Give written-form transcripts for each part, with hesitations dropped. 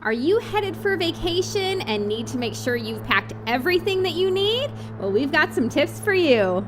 Are you headed for vacation and need to make sure you've packed everything that you need? Well, we've got some tips for you.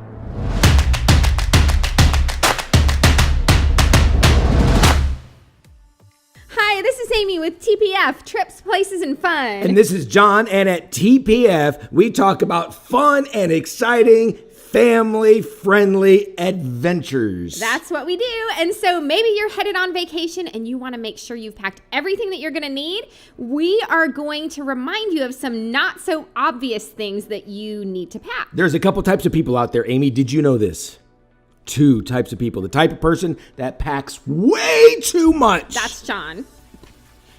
Hi, this is Amy with TPF, Trips, Places, and Fun. And this is John, and at TPF, we talk about fun and exciting family-friendly adventures. That's what we do. And so maybe you're headed on vacation and you want to make sure you've packed everything that you're going to need. We are going to remind you of some not so obvious things that you need to pack. There's a couple types of people out there. Amy, did you know this? 2 types of people. The type of person that packs way too much. That's John.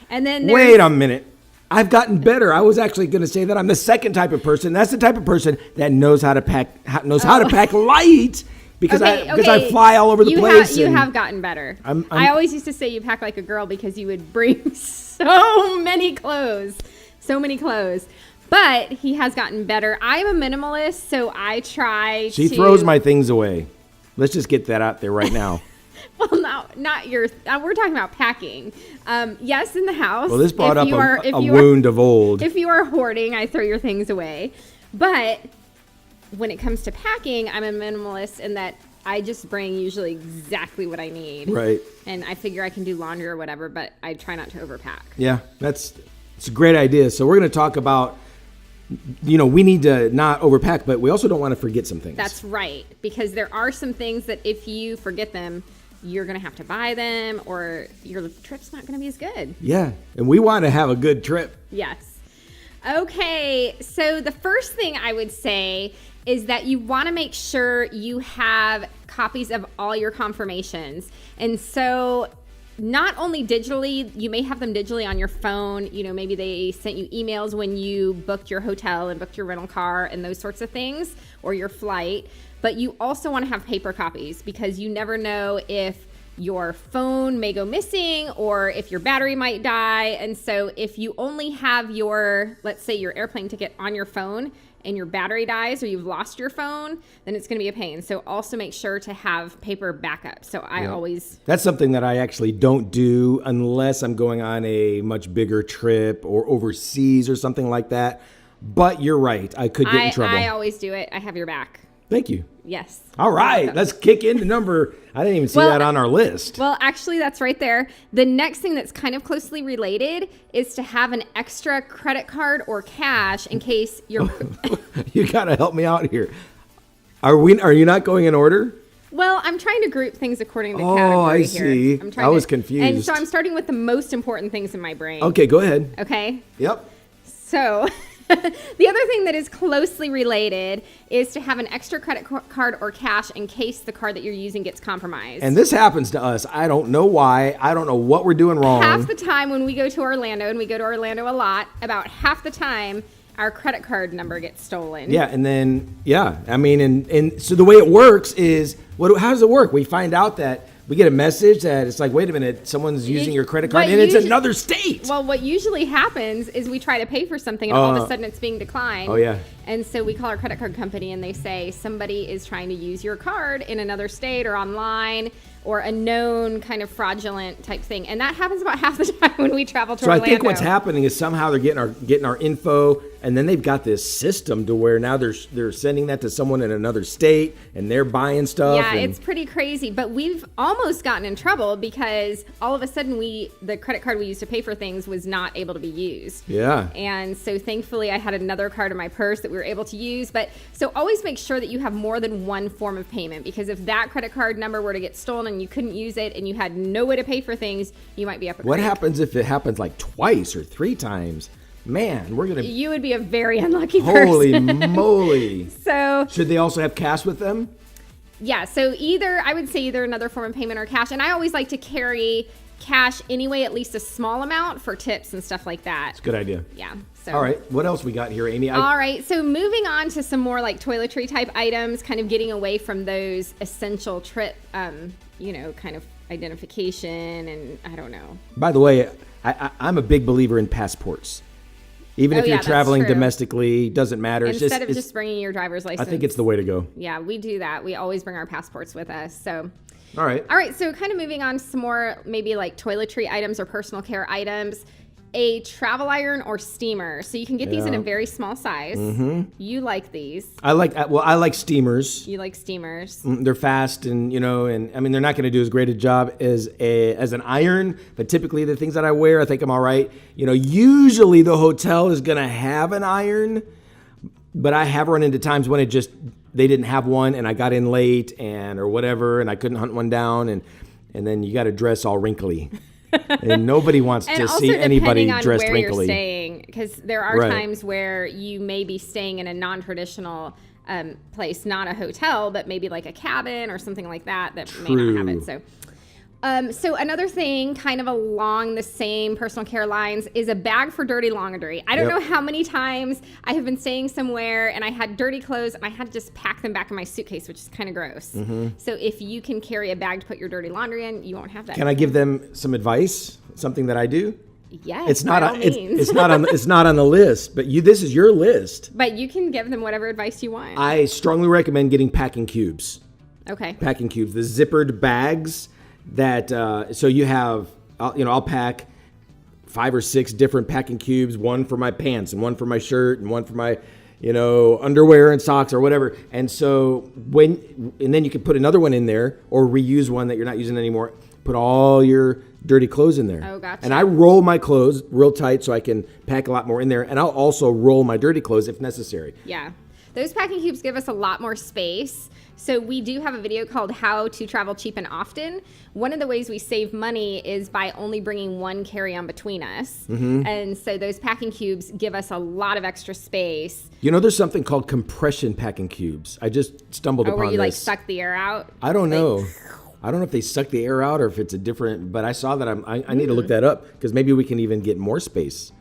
And then wait a minute. I've gotten better. I was actually going to say that I'm the second type of person. That's the type of person that knows how to pack light because I fly all over the place. You have gotten better. I always used to say you pack like a girl because you would bring so many clothes. But he has gotten better. I'm a minimalist, so I try She throws my things away. Let's just get that out there right now. Well, no, not your. We're talking about packing. Yes, in the house. Well, this brought up a wound of old. If you are hoarding, I throw your things away. But when it comes to packing, I'm a minimalist in that I just bring usually exactly what I need. Right. And I figure I can do laundry or whatever, but I try not to overpack. Yeah, it's a great idea. So we're going to talk about, we need to not overpack, but we also don't want to forget some things. That's right, because there are some things that if you forget them, you're going to have to buy them or your trip's not going to be as good. Yeah, and we want to have a good trip. Yes. Okay, so the first thing I would say is that you want to make sure you have copies of all your confirmations. And so not only digitally, you may have them digitally on your phone. Maybe they sent you emails when you booked your hotel and booked your rental car and those sorts of things, or your flight. But you also want to have paper copies because you never know if your phone may go missing or if your battery might die. And so if you only have let's say your airplane ticket on your phone and your battery dies or you've lost your phone, then it's going to be a pain. So also make sure to have paper backup. So That's something that I actually don't do unless I'm going on a much bigger trip or overseas or something like that. But you're right. I could get in trouble. I always do it. I have your back. Thank you. Yes. All right. Let's kick into number. I didn't even see that on our list. Well, actually, that's right there. The next thing that's kind of closely related is to have an extra credit card or cash in case you're... You got to help me out here. Are you not going in order? Well, I'm trying to group things according to category here. Oh, I see. I was confused. And so I'm starting with the most important things in my brain. Okay, go ahead. Okay? Yep. So... The other thing that is closely related is to have an extra credit card or cash in case the card that you're using gets compromised. And this happens to us. I don't know why. I don't know what we're doing wrong. Half the time when we go to Orlando, and we go to Orlando a lot, about half the time our credit card number gets stolen. Yeah, and then, and so the way it works is, how does it work? We find out that we get a message that it's like, wait a minute, someone's using your credit card, and it's another state. Well, what usually happens is we try to pay for something, and all of a sudden it's being declined. Oh, yeah. And so we call our credit card company, and they say somebody is trying to use your card in another state or online, or a known kind of fraudulent type thing. And that happens about half the time when we travel to Orlando. So I think what's happening is somehow they're getting our info, and then they've got this system to where now they're sending that to someone in another state, and they're buying stuff. Yeah, it's pretty crazy. But we've almost gotten in trouble because all of a sudden the credit card we used to pay for things was not able to be used. Yeah. And so thankfully I had another card in my purse that we were able to use. But so always make sure that you have more than one form of payment, because if that credit card number were to get stolen and you couldn't use it and you had no way to pay for things, you might be up a creek. What happens if it happens like twice or 3 times? Man, you would be a very unlucky person. Holy moly. So should they also have cash with them? Yeah, so I would say either another form of payment or cash. And I always like to carry cash anyway, at least a small amount for tips and stuff like that. It's a good idea. Yeah. So. All right. What else we got here, Amy? All right. So moving on to some more like toiletry type items, kind of getting away from those essential trip, kind of identification and I don't know. By the way, I'm a big believer in passports. Even if you're traveling domestically, doesn't matter. Instead of just bringing your driver's license. I think it's the way to go. Yeah, we do that. We always bring our passports with us. So. All right. So kind of moving on to some more maybe like toiletry items or personal care items. a travel iron or steamer. So you can get these in a very small size. You like these. I like steamers. You like steamers. They're fast and, and I mean, they're not going to do as great a job as an iron, but typically the things that I wear, I think I'm all right. Usually the hotel is going to have an iron, but I have run into times when they didn't have one and I got in late or whatever, and I couldn't hunt one down, and then you got to dress all wrinkly. And nobody wants to see anybody dressed wrinkly. You're staying, because there are times where you may be staying in a non-traditional place, not a hotel, but maybe like a cabin or something like that may not have it. So another thing kind of along the same personal care lines is a bag for dirty laundry. I don't know how many times I have been staying somewhere and I had dirty clothes and I had to just pack them back in my suitcase, which is kind of gross. So if you can carry a bag to put your dirty laundry in, you won't have that. Can I give them some advice? Something that I do? Yes, it's not on the list, but this is your list. But you can give them whatever advice you want. I strongly recommend getting packing cubes. Okay. Packing cubes, the zippered bags. That so you have, I'll pack 5 or 6 different packing cubes, one for my pants and one for my shirt and one for my, underwear and socks or whatever. And so and then you can put another one in there or reuse one that you're not using anymore. Put all your dirty clothes in there. Oh, gotcha. And I roll my clothes real tight so I can pack a lot more in there. And I'll also roll my dirty clothes if necessary. Yeah. Those packing cubes give us a lot more space. So we do have a video called How to Travel Cheap and Often. One of the ways we save money is by only bringing one carry-on between us. And so those packing cubes give us a lot of extra space. There's something called compression packing cubes. I just stumbled upon this. Where you suck the air out? I don't know. I don't know if they suck the air out or if it's a different, but I saw that. I need to look that up because maybe we can even get more space.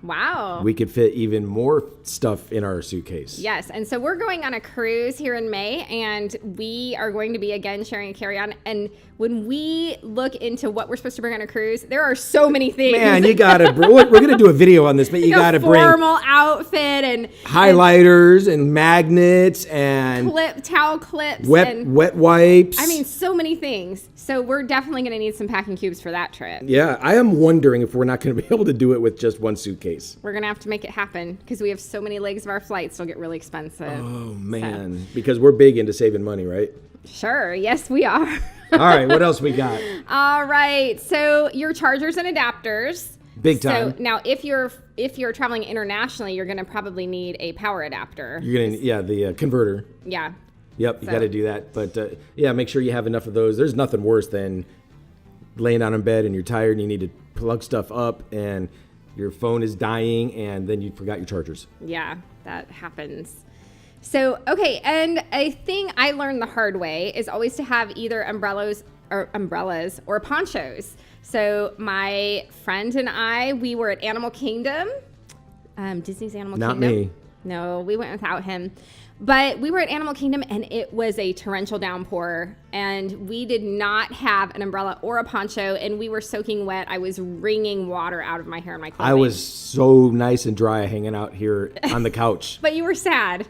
Wow. We could fit even more stuff in our suitcase. Yes. And so we're going on a cruise here in May, and we are going to be, again, sharing a carry-on. And when we look into what we're supposed to bring on a cruise, there are so many things. Man, you got to we're going to do a video on this, but you got to bring formal outfit and highlighters and magnets and towel clips. Wet wipes. I mean, so many things. So we're definitely going to need some packing cubes for that trip. Yeah. I am wondering if we're not going to be able to do it with just one suitcase. We're going to have to make it happen because we have so many legs of our flights. It'll get really expensive. Oh, man. Because we're big into saving money, right? Sure. Yes, we are. All right. What else we got? All right. So your chargers and adapters. Big time. So now if you're traveling internationally, you're going to probably need a power adapter. You're going to, the converter. Yeah. Yep. You got to do that. But make sure you have enough of those. There's nothing worse than laying down in bed and you're tired and you need to plug stuff up and your phone is dying, and then you forgot your chargers. Yeah, that happens. So, okay, and a thing I learned the hard way is always to have either umbrellas or ponchos. So my friend and I, we were at Animal Kingdom, Disney's Animal Kingdom. Not me. No, we went without him. But we were at Animal Kingdom, and it was a torrential downpour, and we did not have an umbrella or a poncho, and we were soaking wet. I was wringing water out of my hair and my clothing. I was so nice and dry hanging out here on the couch. But you were sad.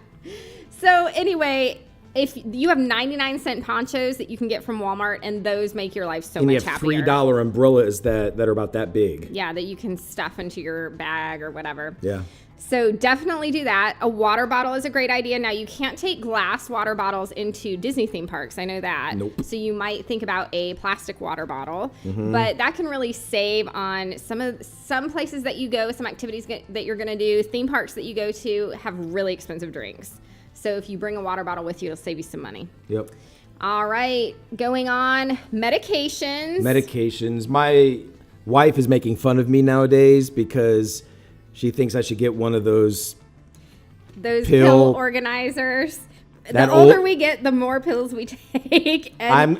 So anyway, if you have 99-cent ponchos that you can get from Walmart, and those make your life so much happier. And you have $3 umbrellas that are about that big. Yeah, that you can stuff into your bag or whatever. Yeah. So definitely do that. A water bottle is a great idea. Now, you can't take glass water bottles into Disney theme parks. I know that. Nope. So you might think about a plastic water bottle. But that can really save on some places that you go, some activities that you're going to do. Theme parks that you go to have really expensive drinks. So if you bring a water bottle with you, it'll save you some money. Yep. All right. Going on. Medications. My wife is making fun of me nowadays because she thinks I should get one of those pill organizers. The older we get, the more pills we take. And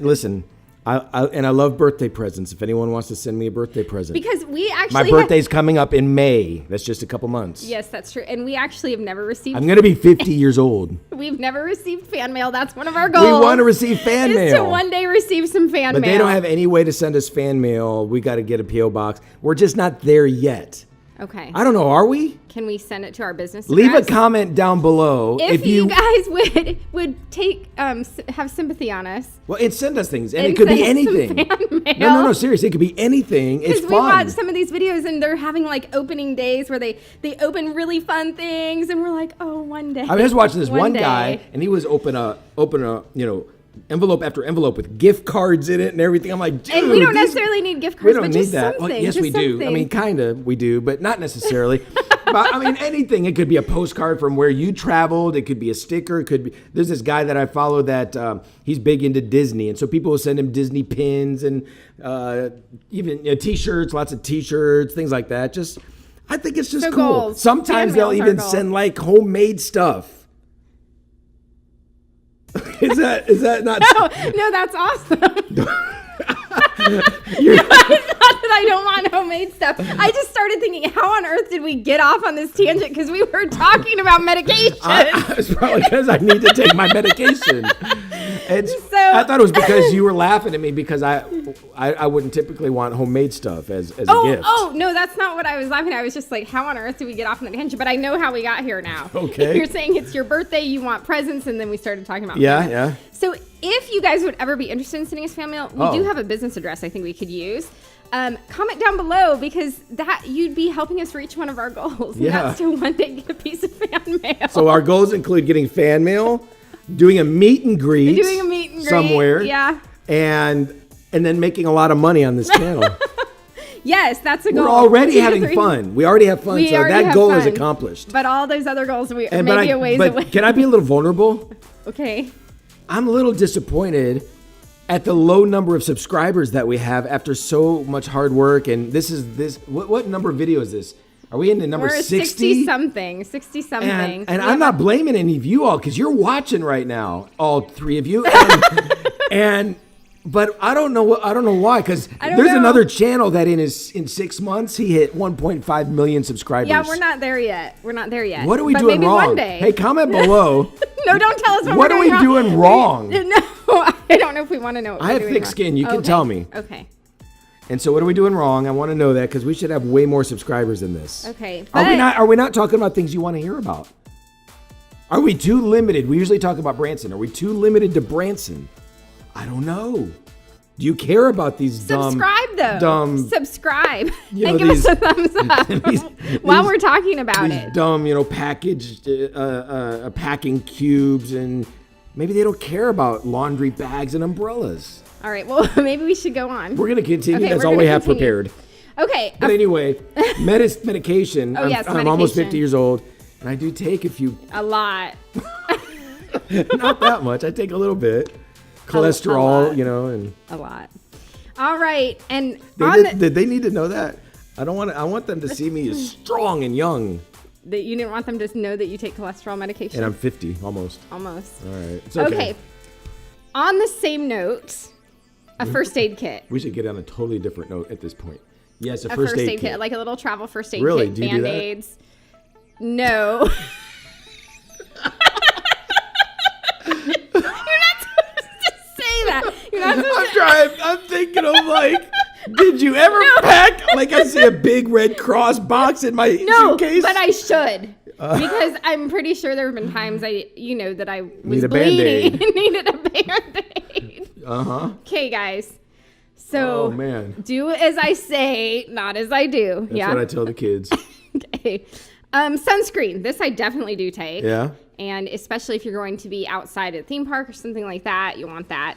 listen, I love birthday presents. If anyone wants to send me a birthday present. Because we actually my birthday's coming up in May. That's just a couple months. Yes, that's true. And we actually have never received. I'm going to be 50 years old. We've never received fan mail. That's one of our goals. We want to receive fan mail. To one day receive some fan mail. But they don't have any way to send us fan mail. We got to get a P.O. box. We're just not there yet. Okay. I don't know. Are we? Can we send it to our business Leave a address? comment down below if you guys would take have sympathy on us. Well, and send us things, and And it could be send us some anything. fan mail. No, seriously, it could be anything. It's Because we fun. watch some of these videos and they're having like opening days where they open really fun things, and we're like, oh, one day. I was watching this one day. guy, and he was open a envelope after envelope with gift cards in it and everything. I'm like, dude, And we don't necessarily need gift cards, we don't but need just that. something. Well, yes, just we do. something. I mean, kind of, we do, but not necessarily. But I mean, anything. It could be a postcard from where you traveled. It could be a sticker. It could be. There's this guy that I follow that he's big into Disney, and so people will send him Disney pins and even T-shirts, lots of T-shirts, things like that. Just, I think it's just So cool. goals. Sometimes Fan they'll mail's our even goal. send like homemade stuff. Is that not? No, that's awesome. It's not that I don't want homemade stuff. I just started thinking, how on earth did we get off on this tangent? Because we were talking about medication. It's probably because I need to take my medication. And So- I thought it was because you were laughing at me because I wouldn't typically want homemade stuff as a gift. Oh, no, that's not what I was laughing at. I was just like, how on earth did we get off on the tangent? But I know how we got here now. Okay. You're saying it's your birthday, you want presents, and then we started talking about Yeah, fan mail. yeah. So if you guys would ever be interested in sending us fan mail, we Oh. do have a business address I think we could use. Comment down below because that you'd be helping us reach one of our goals. Yeah. And that's to one day get a piece of fan mail. So our goals include getting fan mail, doing a meet and greet, Doing a meet and greet, somewhere, yeah. and then making a lot of money on this channel. Yes, that's a goal. We're already 2 to having 3. fun. We already have fun, We so already that have goal is fun. accomplished. But all those other goals we And maybe a ways away. Can I be a little vulnerable? Okay. I'm a little disappointed at the low number of subscribers that we have after so much hard work. And what number of video is this? Are we in the number We're 60? 60 something. And I'm not blaming any of you all because you're watching right now, all three of you. But I don't know why, because don't there's know. another channel that in 6 months he hit 1.5 million subscribers. Yeah, we're not there yet. We're not there yet. What are we But doing maybe wrong? One day. Hey, comment below. No, don't tell us What we're are we doing wrong? No, I don't know if we want to know what I we're have doing thick wrong. skin. You can Okay. tell me. Okay. And so what are we doing wrong? I want to know that because we should have way more subscribers than this. Okay. Are we not talking about things you want to hear about? Are we too limited? We usually talk about Branson. Are we too limited to Branson? I don't know. Do you care about these Subscribe though. Subscribe you and know, give us a thumbs up while we're talking about these it. dumb, packaged packing cubes, and maybe they don't care about laundry bags and umbrellas. All right. Well, maybe we should go on. We're gonna continue. Okay, That's we're all we gonna have continue. prepared. Okay. But anyway, medication. Oh, yes, I'm almost medication. 50 years old, and I do take a few. A lot. Not that much. I take a little bit. Cholesterol, lot. and A lot. All right. And did they need to know that? I want them to see me as strong and young. that you didn't want them to know that you take cholesterol medication. And I'm 50 almost. Almost. All right. It's okay. On the same note, a first aid kit. We should get on a totally different note at this point. Yes, a A first aid kit. like a little travel first aid Really? kit. Do you do that? Band-Aids. No. You're not supposed to say that. You're not supposed to. I'm thinking of like, did you ever pack? Like I see a big Red Cross box in my suitcase. But I should. Because I'm pretty sure there have been times that I was Need a bleeding Band-Aid. and needed a Band-Aid. Uh-huh. Okay, guys. So Oh, man. do as I say, not as I do. That's what I tell the kids. Okay. Sunscreen. This I definitely do take. Yeah. And especially if you're going to be outside at a theme park or something like that, you want that.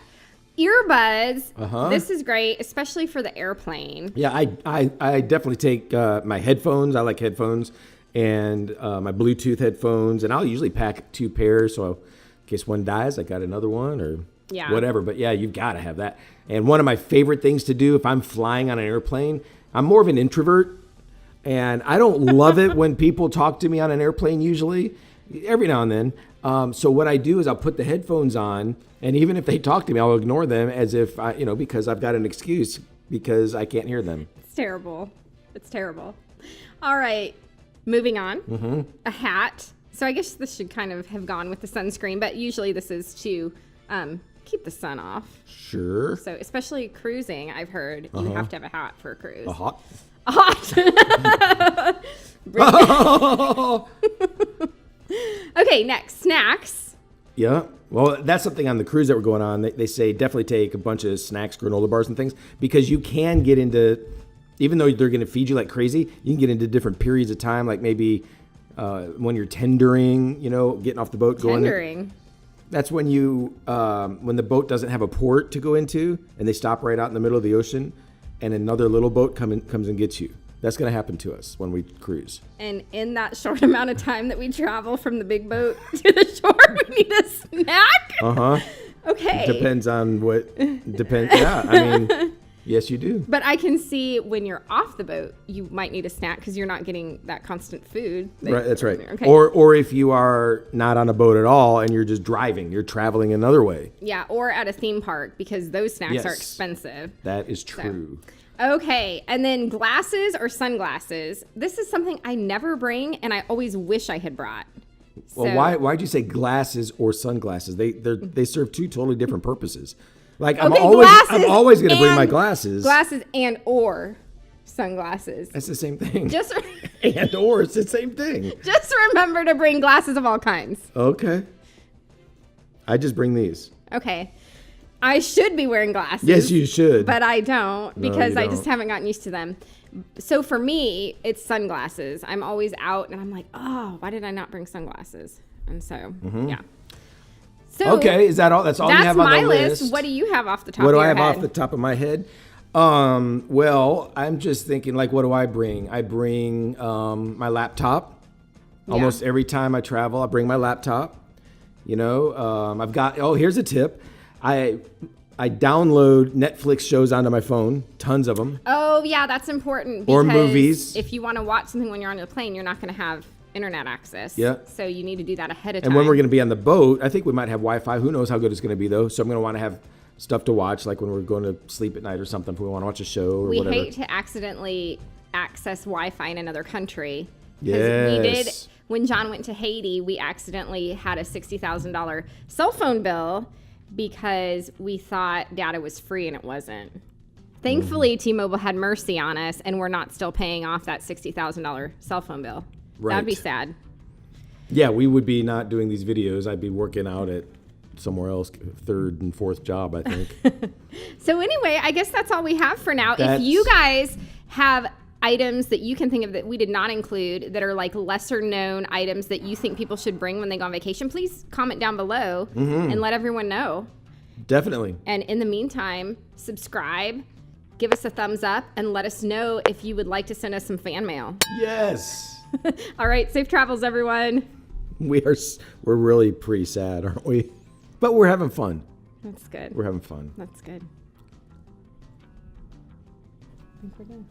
Earbuds. Uh-huh. This is great, especially for the airplane. Yeah, I definitely take my headphones. I like headphones. And my Bluetooth headphones. And I'll usually pack 2 pairs. So in case one dies, I got another one or whatever. But yeah, you've got to have that. And one of my favorite things to do if I'm flying on an airplane, I'm more of an introvert. And I don't love it when people talk to me on an airplane usually. Every now and then. So what I do is I'll put the headphones on. And even if they talk to me, I'll ignore them as if, because I've got an excuse because I can't hear them. It's terrible. It's terrible. All right. Moving on. Mm-hmm. A hat. So I guess this should kind of have gone with the sunscreen, but usually this is to keep the sun off. Sure. So especially cruising, I've heard you have to have a hat for a cruise. A hot. A hat. Okay, next, snacks. Yeah. Well, that's something on the cruise that we're going on. They say definitely take a bunch of snacks, granola bars and things, because you can get into, even though they're going to feed you like crazy, you can get into different periods of time, like maybe when you're tendering, getting off the boat. Tendering. That's when when the boat doesn't have a port to go into and they stop right out in the middle of the ocean and another little boat comes and gets you. That's going to happen to us when we cruise. And in that short amount of time that we travel from the big boat to the shore, we need a snack? Uh-huh. Okay. It depends on yeah, I mean, yes, you do. But I can see when you're off the boat, you might need a snack because you're not getting that constant food. Right, that's right. Okay. Or if you are not on a boat at all and you're just driving, you're traveling another way. Yeah, or at a theme park because those snacks Yes. are expensive. That is true. Okay, and then glasses or sunglasses. This is something I never bring, and I always wish I had brought. Well, why'd you say glasses or sunglasses? They serve two totally different purposes. Like I'm always going to bring my glasses. Glasses and or sunglasses. That's the same thing. Just and or it's the same thing. Just remember to bring glasses of all kinds. Okay. I just bring these. Okay. I should be wearing glasses. Yes, you should. But I don't because you I just don't. haven't gotten used to them. So for me, it's sunglasses. I'm always out and I'm like, oh, why did I not bring sunglasses? And so, yeah. So Okay, is that all? That's all you have on the list? That's my list. What do you have off the top What of do your I have head? off the top of my head? Well, I'm just thinking, like, what do I bring? I bring my laptop. Yeah. Almost every time I travel, I bring my laptop. I've got, here's a tip. I download Netflix shows onto my phone, tons of them. Oh, yeah, that's important. Or because movies. If you want to watch something when you're on the plane, you're not going to have internet access. Yeah. So you need to do that ahead of time. And when we're going to be on the boat, I think we might have Wi-Fi. Who knows how good it's going to be, though. So I'm going to want to have stuff to watch, like when we're going to sleep at night or something, if we want to watch a show or whatever. We hate to accidentally access Wi-Fi in another country. Yes. We did, when John went to Haiti, we accidentally had a $60,000 cell phone bill because we thought data was free and it wasn't. Thankfully, T-Mobile had mercy on us and we're not still paying off that $60,000 cell phone bill. Right. That'd be sad. Yeah, we would be not doing these videos. I'd be working out at somewhere else, third and fourth job, I think. So anyway, I guess that's all we have for now. If you guys have items that you can think of that we did not include that are like lesser known items that you think people should bring when they go on vacation, please comment down below and let everyone know. Definitely. And in the meantime, subscribe, give us a thumbs up, and let us know if you would like to send us some fan mail. Yes. All right, safe travels, everyone. We're really pretty sad, aren't we? But we're having fun. That's good. We're having fun. That's good. I think we're done.